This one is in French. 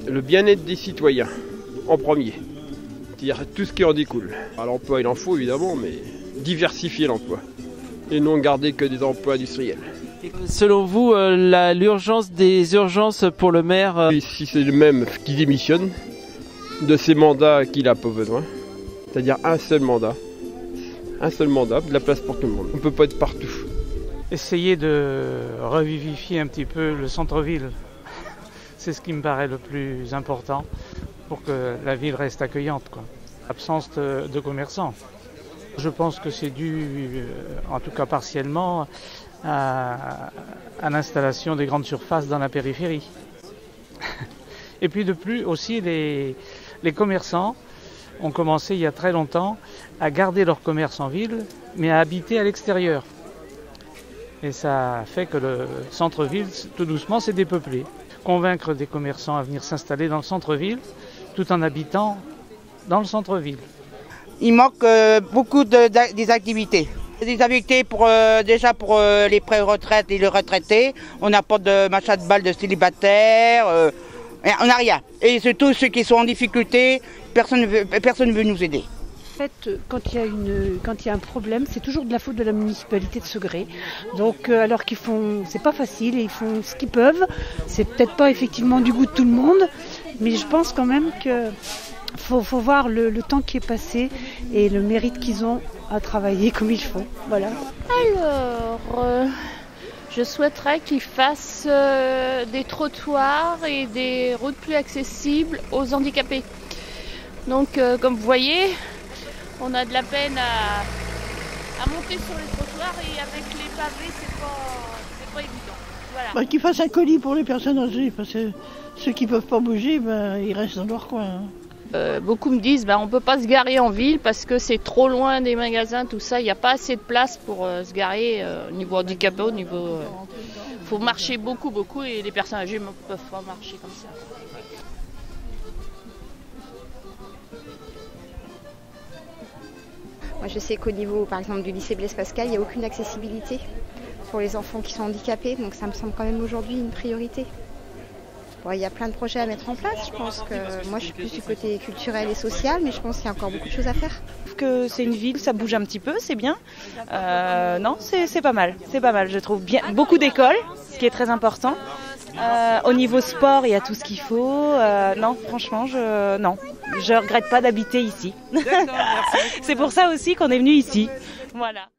Le bien-être des citoyens, en premier. C'est-à-dire tout ce qui en découle. À l'emploi, il en faut évidemment, mais diversifier l'emploi. Et non garder que des emplois industriels. Selon vous, l'urgence des urgences pour le maire Et si c'est le même qui démissionne de ces mandats qu'il n'a pas besoin, c'est-à-dire un seul mandat, de la place pour tout le monde. On ne peut pas être partout. Essayer de revivifier un petit peu le centre-ville, c'est ce qui me paraît le plus important pour que la ville reste accueillante, quoi. Absence de commerçants. Je pense que c'est dû, en tout cas partiellement, à l'installation des grandes surfaces dans la périphérie. Et puis de plus aussi, les commerçants ont commencé il y a très longtemps à garder leur commerce en ville, mais à habiter à l'extérieur. Et ça fait que le centre-ville, tout doucement, s'est dépeuplé. Convaincre des commerçants à venir s'installer dans le centre-ville, tout en habitant dans le centre-ville. Il manque beaucoup des activités. Des activités déjà pour les pré-retraites et les retraités. On n'a pas de machin de balle de célibataires. On n'a rien. Et surtout ceux qui sont en difficulté, personne ne veut nous aider. En fait, quand il y a un problème, c'est toujours de la faute de la municipalité de Segré. Donc, alors qu'ils font, c'est pas facile et ils font ce qu'ils peuvent. C'est peut-être pas effectivement du goût de tout le monde, mais je pense quand même que faut voir le temps qui est passé et le mérite qu'ils ont à travailler comme il faut. Voilà. Alors, je souhaiterais qu'ils fassent des trottoirs et des routes plus accessibles aux handicapés. Donc, comme vous voyez, on a de la peine à monter sur les trottoirs et avec les pavés, c'est pas évident. Voilà. Qu'ils fassent un colis pour les personnes âgées, parce que ceux qui ne peuvent pas bouger, ils restent dans leur coin. Beaucoup me disent on ne peut pas se garer en ville parce que c'est trop loin des magasins, tout ça. Il n'y a pas assez de place pour se garer au niveau handicapé, au niveau. Faut marcher beaucoup et les personnes âgées ne peuvent pas marcher comme ça. Moi, je sais qu'au niveau, par exemple, du lycée Blaise Pascal, il n'y a aucune accessibilité pour les enfants qui sont handicapés. Donc ça me semble quand même aujourd'hui une priorité. Bon, il y a plein de projets à mettre en place. Je pense que moi, je suis plus du côté culturel et social, mais je pense qu'il y a encore beaucoup de choses à faire. Je trouve que c'est une ville, ça bouge un petit peu, c'est bien. Non, c'est pas mal. C'est pas mal, je trouve. Bien, beaucoup d'écoles, ce qui est très important. Au niveau sport, il y a tout ce qu'il faut. Non, franchement, je regrette pas d'habiter ici. C'est pour ça aussi qu'on est venu ici. Voilà.